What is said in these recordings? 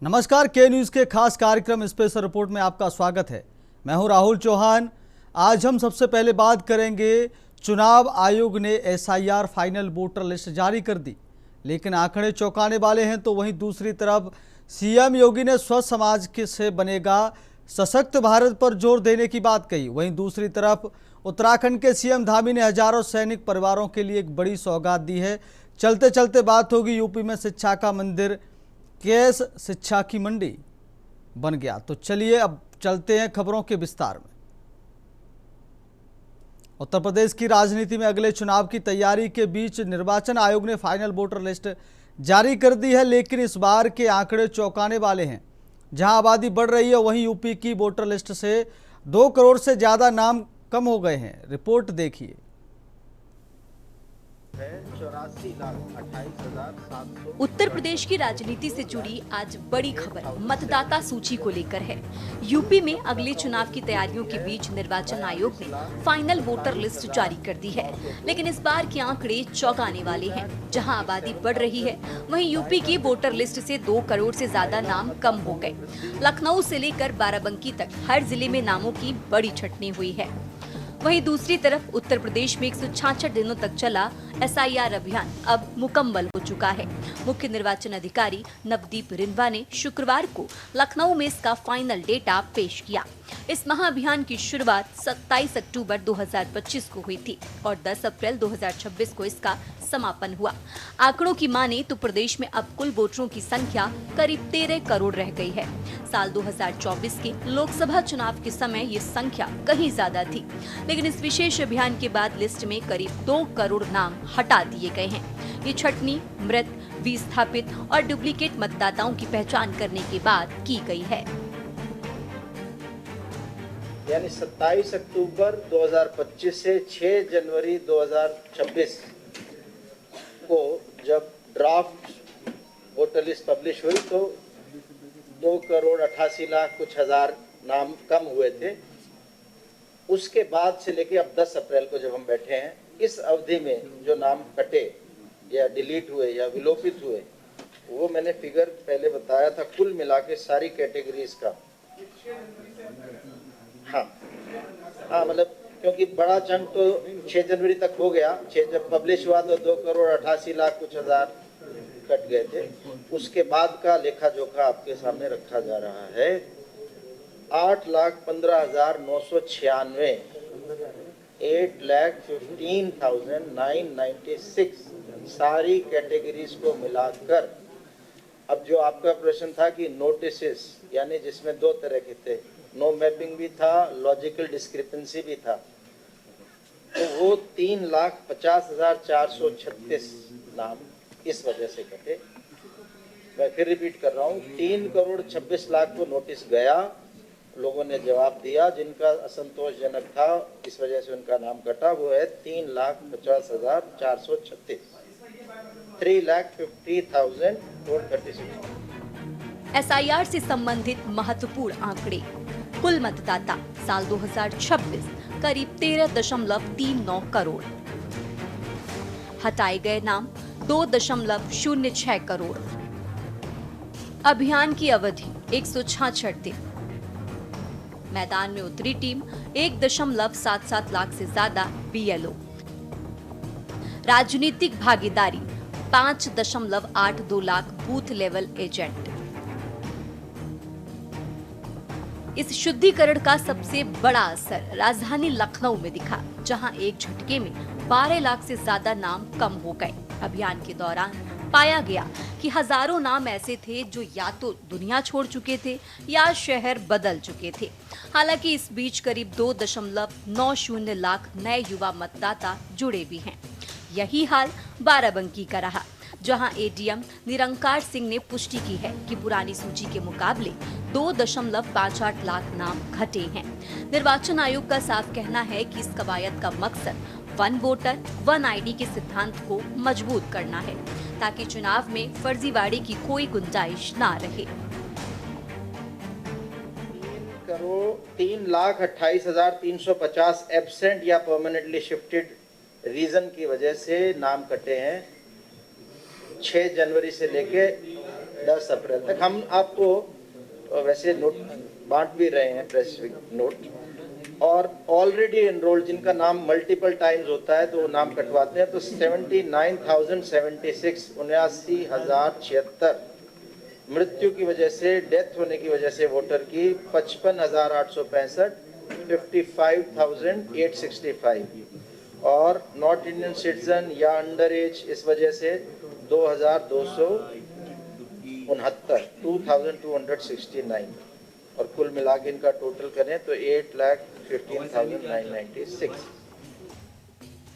नमस्कार, के न्यूज़ के खास कार्यक्रम स्पेशल रिपोर्ट में आपका स्वागत है। मैं हूं राहुल चौहान। आज हम सबसे पहले बात करेंगे, चुनाव आयोग ने एसआईआर फाइनल वोटर लिस्ट जारी कर दी, लेकिन आंकड़े चौंकाने वाले हैं। तो वहीं दूसरी तरफ सीएम योगी ने स्वस्थ समाज से बनेगा सशक्त भारत पर जोर देने की बात कही। वहीं दूसरी तरफ उत्तराखंड के सीएम धामी ने हजारों सैनिक परिवारों के लिए एक बड़ी सौगात दी है। चलते चलते बात होगी, यूपी में शिक्षा का मंदिर केस शिक्षा की मंडी बन गया। तो चलिए अब चलते हैं खबरों के विस्तार में। उत्तर प्रदेश की राजनीति में अगले चुनाव की तैयारी के बीच निर्वाचन आयोग ने फाइनल वोटर लिस्ट जारी कर दी है, लेकिन इस बार के आंकड़े चौंकाने वाले हैं। जहां आबादी बढ़ रही है, वहीं यूपी की वोटर लिस्ट से 2 करोड़ से ज्यादा नाम कम हो गए हैं। रिपोर्ट देखिए। 84,28,700। उत्तर प्रदेश की राजनीति से जुड़ी आज बड़ी खबर मतदाता सूची को लेकर है। यूपी में अगले चुनाव की तैयारियों के बीच निर्वाचन आयोग ने फाइनल वोटर लिस्ट जारी कर दी है, लेकिन इस बार के आंकड़े चौंकाने वाले हैं। जहां आबादी बढ़ रही है, वहीं यूपी की वोटर लिस्ट से 2 करोड़ से ज्यादा नाम कम हो गए। लखनऊ से लेकर बाराबंकी तक हर जिले में नामों की बड़ी छंटनी हुई है। वहीं दूसरी तरफ उत्तर प्रदेश में 166 दिनों तक चला एसआईआर अभियान अब मुकम्मल हो चुका है। मुख्य निर्वाचन अधिकारी नवदीप रिंवा ने शुक्रवार को लखनऊ में इसका फाइनल डेटा पेश किया। इस महाअभियान की शुरुआत 27 अक्टूबर 2025 को हुई थी और 10 अप्रैल 2026 को इसका समापन हुआ। आंकड़ों की माने तो प्रदेश में अब कुल वोटरों की संख्या करीब 13 करोड़ रह गई है। साल 2024 के लोकसभा चुनाव के समय ये संख्या कहीं ज्यादा थी, लेकिन इस विशेष अभियान के बाद लिस्ट में करीब 2 करोड़ नाम हटा दिए गए हैं। ये छटनी मृत, विस्थापित और डुप्लीकेट मतदाताओं की पहचान करने के बाद की गई है। यानी 27 अक्टूबर 2025 से 6 जनवरी 2026 को जब ड्राफ्ट वोटर लिस्ट पब्लिश हुई तो 2 करोड़ 88 लाख कुछ हजार नाम कम हुए थे। उसके बाद से लेके अब 10 अप्रैल को जब हम बैठे हैं, इस अवधि में जो नाम कटे या डिलीट हुए या विलोपित हुए, वो मैंने फिगर पहले बताया था, कुल मिला के सारी कैटेगरीज का। हाँ, मतलब क्योंकि बड़ा चंक तो 6 जनवरी तक हो गया। 6 जब पब्लिश हुआ तो 2 करोड़ 88 लाख कुछ हजार कट गए थे। उसके बाद का लेखा जोखा आपके सामने रखा जा रहा है। 8,15,996 8,15,996 सारी कैटेगरीज को मिलाकर। अब जो आपका प्रश्न था कि नोटिसेस, यानी जिसमें 2 तरह के थे, नो मैपिंग भी था, लॉजिकल डिस्क्रिपेंसी भी था, तो वो 3,50,436 नाम इस वजह से कटे। मैं फिर रिपीट कर रहा हूँ, 3 करोड़ 26 लाख को नोटिस गया, लोगों ने जवाब दिया, जिनका असंतोषजनक था इस वजह से उनका नाम कटा, वो है 3,50,436, 3,50,436। एसआईआर से संबंधित महत्वपूर्ण आंकड़े। कुल मतदाता साल 2026 करीब 13.39 करोड़। हटाए गए नाम 2.06 करोड़। अभियान की अवधि 166 दिन। मैदान में उतरी टीम 1.77 लाख से ज्यादा बीएलओ। राजनीतिक भागीदारी 5.82 लाख बूथ लेवल एजेंट। इस शुद्धिकरण का सबसे बड़ा असर राजधानी लखनऊ में दिखा, जहां एक झटके में 12 लाख से ज्यादा नाम कम हो गए। अभियान के दौरान पाया गया कि हजारों नाम ऐसे थे जो या तो दुनिया छोड़ चुके थे या शहर बदल चुके थे। हालांकि इस बीच करीब 2.90 लाख नए युवा मतदाता जुड़े भी हैं। यही हाल बाराबंकी का रहा, जहां एडीएम निरंकार सिंह ने पुष्टि की है कि पुरानी सूची के मुकाबले 2.58 लाख नाम घटे हैं। निर्वाचन आयोग का साफ कहना है कि इस कवायद का मकसद वन वोटर वन आईडी के सिद्धांत को मजबूत करना है, ताकि चुनाव में फर्जीवाड़े की कोई गुंजाइश ना रहे। 3,28,350 एब्सेंट या परमानेंटली शिफ्टेड रीजन की वजह से नाम कटे हैं। 6 जनवरी से लेके 10 अप्रैल तक। हम आपको वैसे नोट बांट भी रहे हैं, प्रेस नोट, और ऑलरेडी एनरोल्ड जिनका नाम मल्टीपल टाइम्स होता है तो वो नाम कटवाते हैं, तो 79,076 79,076 मृत्यु की वजह से, डेथ होने की वजह से वोटर की 55,865 55,865, और नॉट इंडियन सिटीजन या अंडर एज इस वजह से 2,269 2269, और कुल मिला के इनका टोटल करें तो 8,15,996।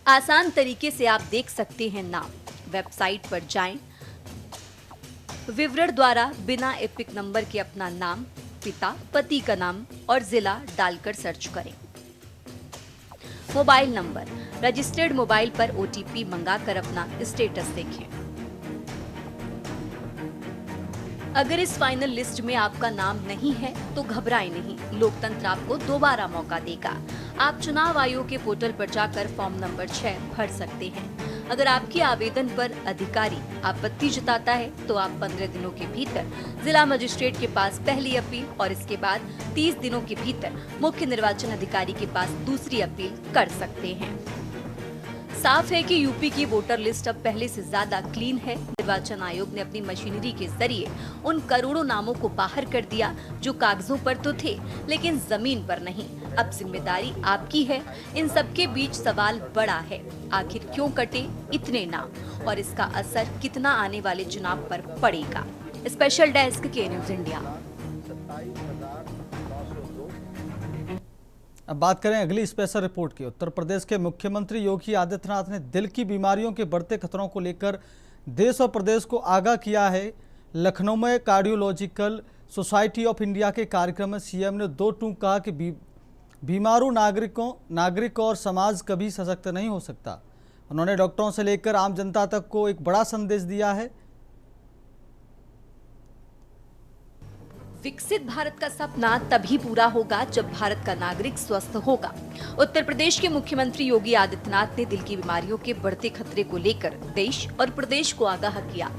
आसान तरीके से आप देख सकते हैं नाम। वेबसाइट पर जाएं, विवरण द्वारा बिना एपिक नंबर के अपना नाम, पिता, पति का नाम और जिला डालकर सर्च करें। मोबाइल नंबर, रजिस्टर्ड मोबाइल पर OTP मंगाकर अपना स्टेटस देखें। अगर इस फाइनल लिस्ट में आपका नाम नहीं है तो घबराएं नहीं, लोकतंत्र आपको दोबारा मौका देगा। आप चुनाव आयोग के पोर्टल पर जाकर फॉर्म नंबर 6 भर सकते हैं। अगर आपके आवेदन पर अधिकारी आपत्ति जताता है तो आप 15 दिनों के भीतर जिला मजिस्ट्रेट के पास पहली अपील और इसके बाद 30 दिनों के भीतर मुख्य निर्वाचन अधिकारी के पास दूसरी अपील कर सकते हैं। साफ है कि यूपी की वोटर लिस्ट अब पहले से ज्यादा क्लीन है। निर्वाचन आयोग ने अपनी मशीनरी के जरिए उन करोड़ों नामों को बाहर कर दिया जो कागजों पर तो थे लेकिन जमीन पर नहीं। अब जिम्मेदारी आपकी है। इन सबके बीच सवाल बड़ा है, आखिर क्यों कटे इतने नाम और इसका असर कितना आने वाले चुनाव पर पड़ेगा। स्पेशल डेस्क के न्यूज इंडिया। अब बात करें अगली स्पेशल रिपोर्ट की। उत्तर प्रदेश के मुख्यमंत्री योगी आदित्यनाथ ने दिल की बीमारियों के बढ़ते खतरों को लेकर देश और प्रदेश को आगाह किया है। लखनऊ में कार्डियोलॉजिकल सोसाइटी ऑफ इंडिया के कार्यक्रम में सीएम ने दो टूक कहा कि बीमारू नागरिक और समाज कभी सशक्त नहीं हो सकता। उन्होंने डॉक्टरों से लेकर आम जनता तक को एक बड़ा संदेश दिया है। विकसित भारत का सपना तभी पूरा होगा जब भारत का नागरिक स्वस्थ होगा। उत्तर प्रदेश के मुख्यमंत्री योगी आदित्यनाथ ने दिल की बीमारियों के बढ़ते खतरे को लेकर देश और प्रदेश को आगाह किया।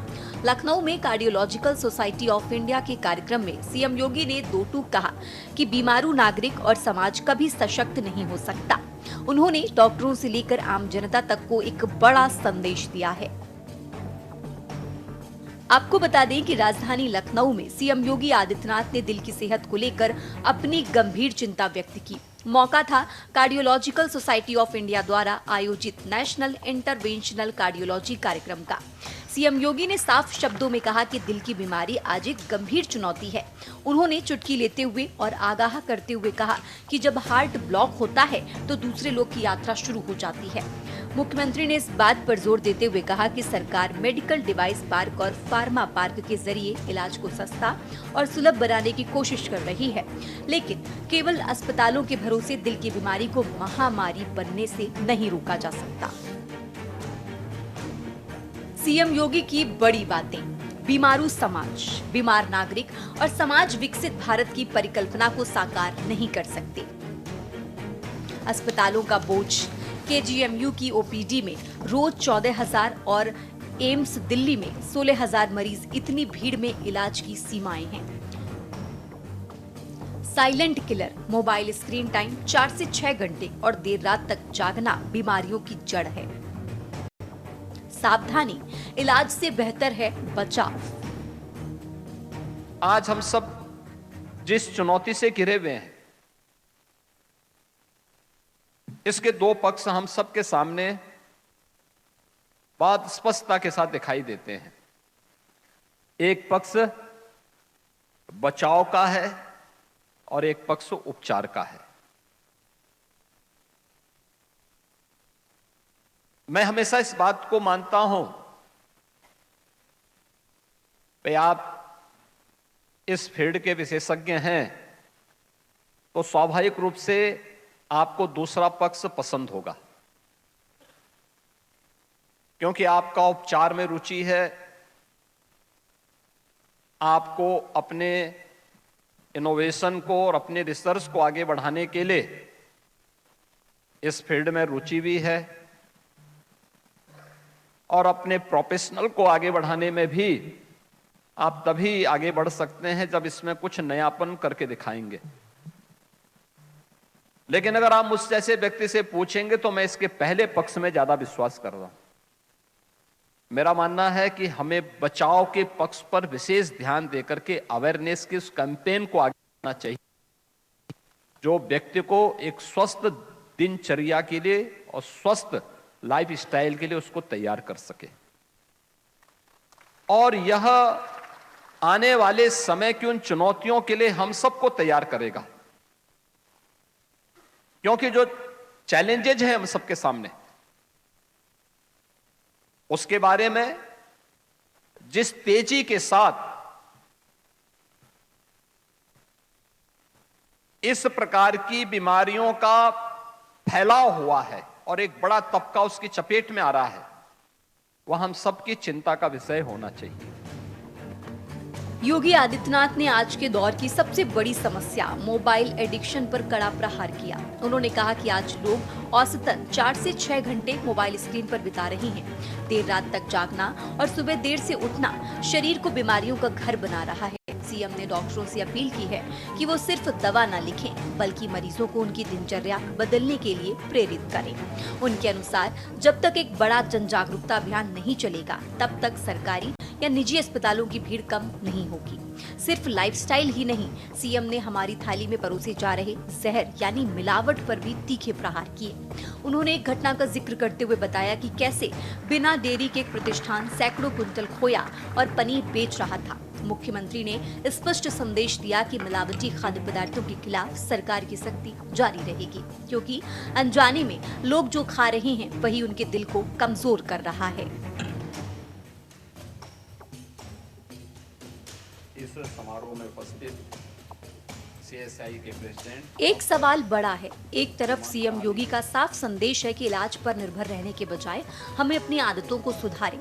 लखनऊ में कार्डियोलॉजिकल सोसाइटी ऑफ इंडिया के कार्यक्रम में सीएम योगी ने दो टूक कहा कि बीमारू नागरिक और समाज कभी सशक्त नहीं हो सकता। उन्होंने डॉक्टरों से लेकर आम जनता तक को एक बड़ा संदेश दिया है। आपको बता दें कि राजधानी लखनऊ में सीएम योगी आदित्यनाथ ने दिल की सेहत को लेकर अपनी गंभीर चिंता व्यक्त की। मौका था कार्डियोलॉजिकल सोसाइटी ऑफ इंडिया द्वारा आयोजित नेशनल इंटरवेंशनल कार्डियोलॉजी कार्यक्रम का। सीएम योगी ने साफ शब्दों में कहा कि दिल की बीमारी आज एक गंभीर चुनौती है। उन्होंने चुटकी लेते हुए और आगाह करते हुए कहा कि जब हार्ट ब्लॉक होता है तो दूसरे लोग की यात्रा शुरू हो जाती है। मुख्यमंत्री ने इस बात पर जोर देते हुए कहा कि सरकार मेडिकल डिवाइस पार्क और फार्मा पार्क के जरिए इलाज को सस्ता और सुलभ बनाने की कोशिश कर रही है, लेकिन केवल अस्पतालों के भरोसे दिल की बीमारी को महामारी बनने से नहीं रोका जा सकता। सीएम योगी की बड़ी बातें। बीमारू समाज, बीमार नागरिक और समाज विकसित भारत की परिकल्पना को साकार नहीं कर सकते। अस्पतालों का बोझ। KGMU की OPD में रोज 14,000 और एम्स दिल्ली में 16,000 मरीज। इतनी भीड़ में इलाज की सीमाएं हैं। Silent killer. Mobile screen time 4 से 6 घंटे और देर रात तक जागना बीमारियों की जड़ है। सावधानी, इलाज से बेहतर है बचाव। आज हम सब जिस चुनौती से घिरे हुए हैं, इसके दो पक्ष हम सबके सामने बहुत स्पष्टता के साथ दिखाई देते हैं। एक पक्ष बचाव का है और एक पक्ष उपचार का है। मैं हमेशा इस बात को मानता हूं कि आप इस फील्ड के विशेषज्ञ हैं तो स्वाभाविक रूप से आपको दूसरा पक्ष पसंद होगा, क्योंकि आपका उपचार में रुचि है। आपको अपने इनोवेशन को और अपने रिसर्च को आगे बढ़ाने के लिए इस फील्ड में रुचि भी है और अपने प्रोफेशनल को आगे बढ़ाने में भी आप तभी आगे बढ़ सकते हैं जब इसमें कुछ नयापन करके दिखाएंगे। लेकिन अगर आप मुझ जैसे व्यक्ति से पूछेंगे तो मैं इसके पहले पक्ष में ज्यादा विश्वास कर रहा हूं। मेरा मानना है कि हमें बचाव के पक्ष पर विशेष ध्यान देकर के अवेयरनेस के उस कैंपेन को आगे बढ़ाना चाहिए, जो व्यक्ति को एक स्वस्थ दिनचर्या के लिए और स्वस्थ लाइफ स्टाइल के लिए उसको तैयार कर सके। और यह आने वाले समय की उन चुनौतियों के लिए हम सबको तैयार करेगा, क्योंकि जो चैलेंजेज हैं हम सबके सामने, उसके बारे में जिस तेजी के साथ इस प्रकार की बीमारियों का फैलाव हुआ है और एक बड़ा तबका उसकी चपेट में आ रहा है, वह हम सबकी चिंता का विषय होना चाहिए। योगी आदित्यनाथ ने आज के दौर की सबसे बड़ी समस्या मोबाइल एडिक्शन पर कड़ा प्रहार किया। उन्होंने कहा कि आज लोग औसतन 4 से 6 घंटे मोबाइल स्क्रीन पर बिता रहे हैं। देर रात तक जागना और सुबह देर से उठना शरीर को बीमारियों का घर बना रहा है। सीएम ने डॉक्टरों से अपील की है कि वो सिर्फ दवा न लिखें, बल्कि मरीजों को उनकी दिनचर्या बदलने के लिए प्रेरित करें। उनके अनुसार जब तक एक बड़ा जन जागरूकता अभियान नहीं चलेगा, तब तक सरकारी या निजी अस्पतालों की भीड़ कम नहीं होगी। सिर्फ लाइफस्टाइल ही नहीं, सीएम ने हमारी थाली में परोसे जा रहे जहर यानी मिलावट पर भी तीखे प्रहार किए। उन्होंने एक घटना का जिक्र करते हुए बताया कि कैसे बिना डेयरी के एक प्रतिष्ठान सैकड़ों क्विंटल खोया और पनीर बेच रहा था। मुख्यमंत्री ने स्पष्ट संदेश दिया कि मिलावटी खाद्य पदार्थों के खिलाफ सरकार की सख्ती जारी रहेगी, क्योंकि अनजाने में लोग जो खा रहे हैं वही उनके दिल को कमजोर कर रहा है। इस समारोह में उपस्थित सीएसआई के प्रेसिडेंट। एक सवाल बड़ा है। एक तरफ सीएम योगी का साफ संदेश है कि इलाज पर निर्भर रहने के बजाय हमें अपनी आदतों को सुधारें,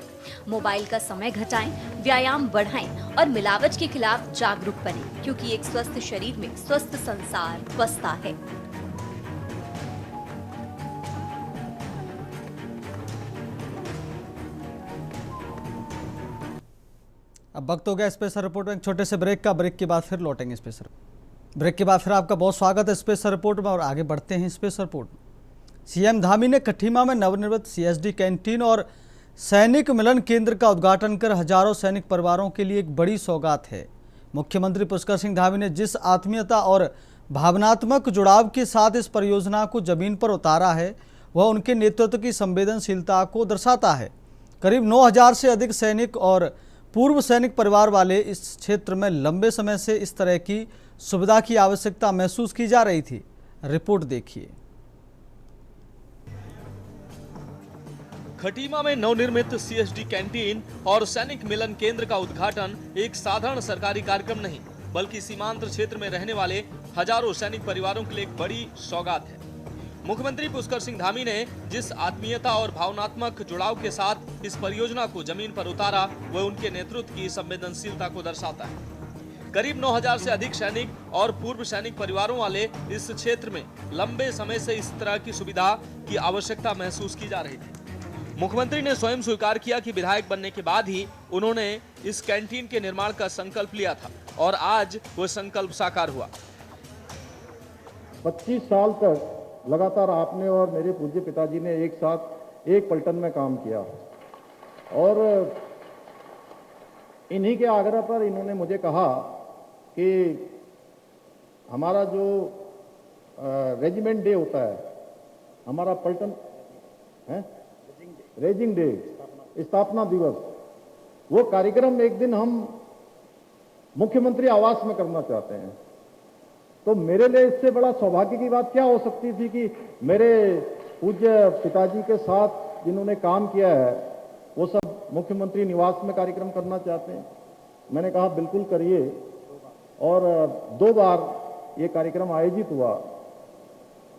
मोबाइल का समय घटाएं, व्यायाम बढ़ाएं और मिलावट के खिलाफ जागरूक बनें, क्योंकि एक स्वस्थ शरीर में स्वस्थ संसार बसता है। अब वक्त हो गया स्पेशल रिपोर्ट में एक छोटे से ब्रेक का। ब्रेक के बाद फिर लौटेंगे स्पेशल। ब्रेक के बाद फिर आपका बहुत स्वागत है स्पेशल रिपोर्ट में और आगे बढ़ते हैं स्पेशल रिपोर्ट में। सीएम धामी ने कठीमा में नवनिर्मित सीएसडी कैंटीन और सैनिक मिलन केंद्र का उद्घाटन कर हजारों सैनिक परिवारों के लिए एक बड़ी सौगात है। मुख्यमंत्री पुष्कर सिंह धामी ने जिस आत्मीयता और भावनात्मक जुड़ाव के साथ इस परियोजना को जमीन पर उतारा है, वह उनके नेतृत्व की संवेदनशीलता को दर्शाता है। करीब 9000 से अधिक सैनिक और पूर्व सैनिक परिवार वाले इस क्षेत्र में लंबे समय से इस तरह की सुविधा की आवश्यकता महसूस की जा रही थी। रिपोर्ट देखिए। खटीमा में नवनिर्मित सीएसडी कैंटीन और सैनिक मिलन केंद्र का उद्घाटन एक साधारण सरकारी कार्यक्रम नहीं, बल्कि सीमांत क्षेत्र में रहने वाले हजारों सैनिक परिवारों के लिए एक बड़ी सौगात है। मुख्यमंत्री पुष्कर सिंह धामी ने जिस आत्मीयता और भावनात्मक जुड़ाव के साथ इस परियोजना को जमीन पर उतारा, वह उनके नेतृत्व की संवेदनशीलता को दर्शाता है। करीब 9000 से अधिक सैनिक और पूर्व सैनिक परिवारों वाले इस क्षेत्र में लंबे समय से इस तरह की सुविधा की आवश्यकता महसूस की जा रही थी। मुख्यमंत्री ने स्वयं स्वीकार किया कि विधायक बनने के बाद ही उन्होंने इस कैंटीन के निर्माण का संकल्प लिया था और आज वो संकल्प साकार हुआ। 25 साल तक लगातार आपने और मेरे पूज्य पिताजी ने एक साथ एक पलटन में काम किया और इन्हीं के आग्रह पर इन्होंने मुझे कहा कि हमारा जो रेजिमेंट डे होता है, हमारा पलटन है रेजिंग डे, स्थापना दिवस, वो कार्यक्रम एक दिन हम मुख्यमंत्री आवास में करना चाहते हैं। तो मेरे लिए इससे बड़ा सौभाग्य की बात क्या हो सकती थी कि मेरे पूज्य पिताजी के साथ जिन्होंने काम किया है वो सब मुख्यमंत्री निवास में कार्यक्रम करना चाहते हैं। मैंने कहा बिल्कुल करिए और 2 बार ये कार्यक्रम आयोजित हुआ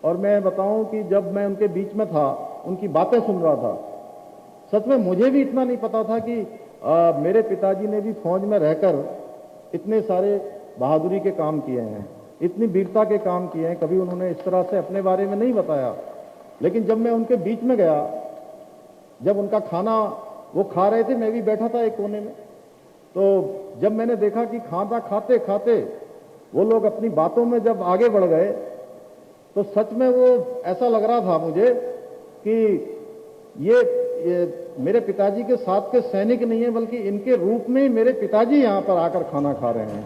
और मैं बताऊं कि जब मैं उनके बीच में था, उनकी बातें सुन रहा था, सच में मुझे भी इतना नहीं पता था कि मेरे पिताजी ने भी फौज में रहकर इतने सारे बहादुरी के काम किए हैं, इतनी वीरता के काम किए हैं। कभी उन्होंने इस तरह से अपने बारे में नहीं बताया, लेकिन जब मैं उनके बीच में गया, जब उनका खाना वो खा रहे थे, मैं भी बैठा था एक कोने में, तो जब मैंने देखा कि खाना खाते खाते वो लोग अपनी बातों में जब आगे बढ़ गए, तो सच में वो ऐसा लग रहा था मुझे कि ये मेरे पिताजी के साथ के सैनिक नहीं है, बल्कि इनके रूप में ही मेरे पिताजी यहां पर आकर खाना खा रहे हैं।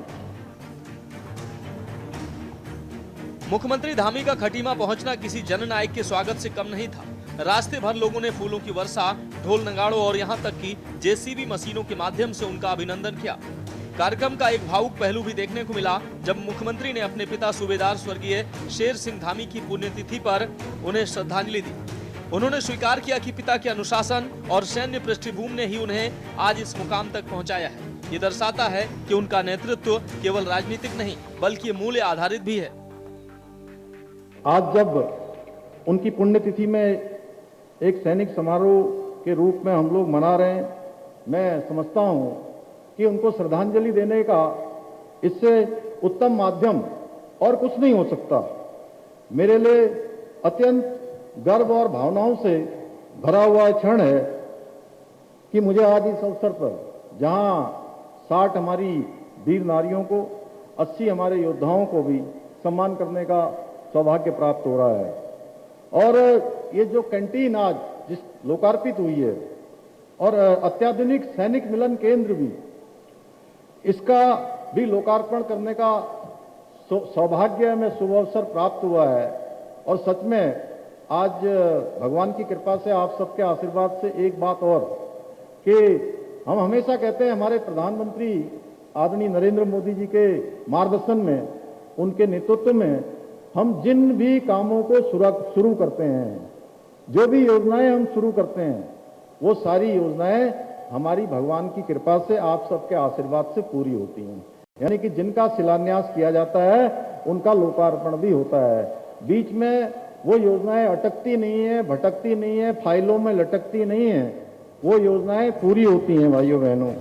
मुख्यमंत्री धामी का खटीमा पहुंचना किसी जननायक के स्वागत से कम नहीं था। रास्ते भर लोगों ने फूलों की वर्षा, ढोल नगाड़ों और यहां तक कि जेसीबी मशीनों के माध्यम से उनका अभिनंदन किया। कार्यक्रम का एक भावुक पहलू भी देखने को मिला जब मुख्यमंत्री ने अपने पिता सूबेदार स्वर्गीय शेर सिंह धामी की पुण्यतिथि पर उन्हें श्रद्धांजलि दी। उन्होंने स्वीकार किया कि पिता के अनुशासन और सैन्य पृष्ठभूमि ने ही उन्हें आज इस मुकाम तक पहुंचाया है। ये दर्शाता है कि उनका नेतृत्व केवल राजनीतिक नहीं बल्कि मूल्य आधारित भी है। आज जब उनकी पुण्यतिथि में एक सैनिक समारोह के रूप में हम लोग मना रहे हैं, मैं समझता हूं कि उनको श्रद्धांजलि देने का इससे उत्तम माध्यम और कुछ नहीं हो सकता। मेरे लिए अत्यंत गर्व और भावनाओं से भरा हुआ क्षण है कि मुझे आज इस अवसर पर, जहां 60 हमारी वीर नारियों को, 80 हमारे योद्धाओं को भी सम्मान करने का सौभाग्य प्राप्त हो रहा है। और ये जो कैंटीन आज जिस लोकार्पित हुई है और अत्याधुनिक सैनिक मिलन केंद्र भी, इसका भी लोकार्पण करने का सौभाग्य में शुभ अवसर प्राप्त हुआ है। और सच में आज भगवान की कृपा से, आप सबके आशीर्वाद से एक बात और, कि हम हमेशा कहते हैं हमारे प्रधानमंत्री आदरणीय नरेंद्र मोदी जी के मार्गदर्शन में, उनके नेतृत्व में हम जिन भी कामों को शुरू करते हैं, जो भी योजनाएं हम शुरू करते हैं, वो सारी योजनाएं हमारी भगवान की कृपा से, आप सबके आशीर्वाद से पूरी होती हैं। यानी कि जिनका शिलान्यास किया जाता है उनका लोकार्पण भी होता है। बीच में वो योजनाएं अटकती नहीं है, भटकती नहीं है, फाइलों में लटकती नहीं है, वो योजनाएं पूरी होती हैं भाइयों बहनों।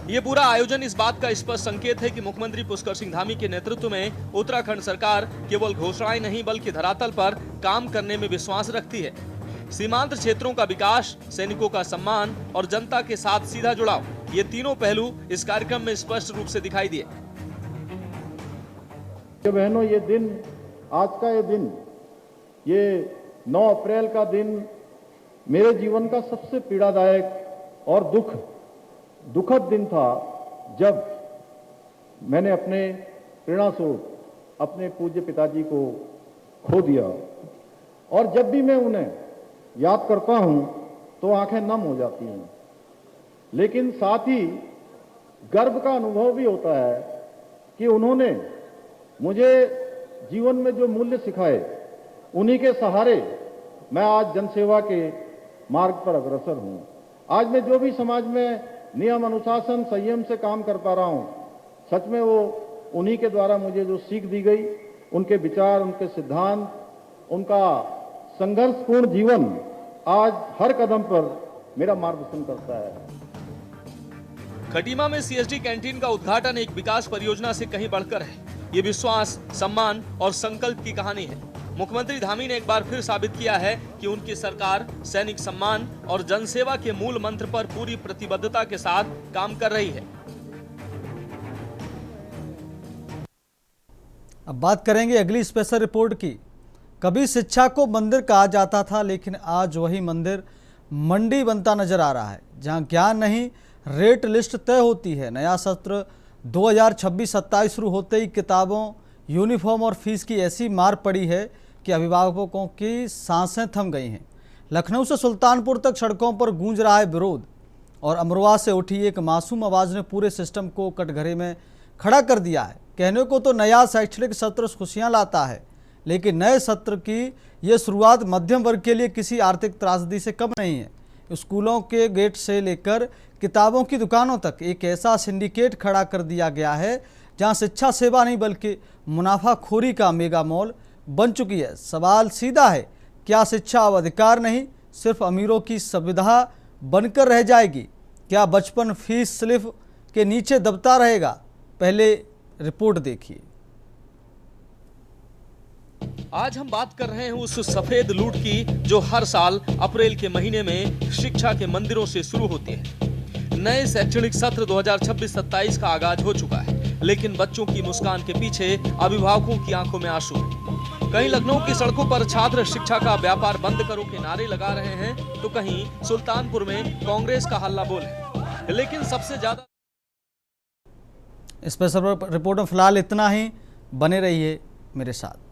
ये पूरा आयोजन इस बात का स्पष्ट संकेत है कि मुख्यमंत्री पुष्कर सिंह धामी के नेतृत्व में उत्तराखंड सरकार केवल घोषणाएं नहीं बल्कि धरातल पर काम करने में विश्वास रखती है। सीमांत क्षेत्रों का विकास, सैनिकों का सम्मान और जनता के साथ सीधा जुड़ाव, ये तीनों पहलू इस कार्यक्रम में स्पष्ट रूप से दिखाई दिए। बहनों, ये दिन, आज का ये दिन, ये 9 अप्रैल का दिन मेरे जीवन का सबसे पीड़ादायक और दुखद दिन था, जब मैंने अपने प्रेरणा स्रोत अपने पूज्य पिताजी को खो दिया। और जब भी मैं उन्हें याद करता हूं तो आंखें नम हो जाती हैं, लेकिन साथ ही गर्व का अनुभव भी होता है कि उन्होंने मुझे जीवन में जो मूल्य सिखाए, उन्हीं के सहारे मैं आज जनसेवा के मार्ग पर अग्रसर हूं। आज मैं जो भी समाज में नियम, अनुशासन, संयम से काम कर पा रहा हूं, सच में वो उन्हीं के द्वारा मुझे जो सीख दी गई, उनके विचार, उनके सिद्धांत, उनका संघर्षपूर्ण जीवन आज हर कदम पर मेरा मार्गदर्शन करता है। खटीमा में सीएसडी कैंटीन का उद्घाटन एक विकास परियोजना से कहीं बढ़कर है। ये विश्वास, सम्मान और संकल्प की कहानी है। मुख्यमंत्री धामी ने एक बार फिर साबित किया है कि उनकी सरकार सैनिक सम्मान और जनसेवा के मूल मंत्र पर पूरी प्रतिबद्धता के साथ काम कर रही है। अब बात करेंगे अगली स्पेशल रिपोर्ट की। कभी शिक्षा को मंदिर कहा जाता था, लेकिन आज वही मंदिर मंडी बनता नजर आ रहा है, जहां ज्ञान नहीं, रेट लिस्ट तय होती है। नया सत्र 2026-27 शुरू होते ही किताबों, यूनिफॉर्म और फीस की ऐसी मार पड़ी है कि अभिभावकों की सांसें थम गई हैं। लखनऊ से सुल्तानपुर तक सड़कों पर गूंज रहा है विरोध, और अमरोहा से उठी एक मासूम आवाज़ ने पूरे सिस्टम को कटघरे में खड़ा कर दिया है। कहने को तो नया शैक्षणिक सत्र खुशियाँ लाता है, लेकिन नए सत्र की ये शुरुआत मध्यम वर्ग के लिए किसी आर्थिक त्रासदी से कम नहीं है। स्कूलों के गेट से लेकर किताबों की दुकानों तक एक ऐसा सिंडिकेट खड़ा कर दिया गया है जहां शिक्षा सेवा नहीं बल्कि मुनाफाखोरी का मेगा मॉल बन चुकी है। सवाल सीधा है, क्या शिक्षा अब अधिकार नहीं, सिर्फ अमीरों की सुविधा बनकर रह जाएगी? क्या बचपन फीस स्लिप के नीचे दबता रहेगा? पहले रिपोर्ट देखिए। आज हम बात कर रहे हैं उस सफेद लूट की जो हर साल अप्रैल के महीने में शिक्षा के मंदिरों से शुरू होती है। नए शैक्षणिक सत्र 2026-27 का आगाज हो चुका है, लेकिन बच्चों की मुस्कान के पीछे अभिभावकों की आंखों में आंसू है। कहीं लखनऊ की सड़कों पर छात्र शिक्षा का व्यापार बंद करो के नारे लगा रहे हैं, तो कहीं सुल्तानपुर में कांग्रेस का हल्ला बोल है। लेकिन सबसे ज्यादा स्पेशल रिपोर्ट में फिलहाल इतना ही। बने रहिए मेरे साथ।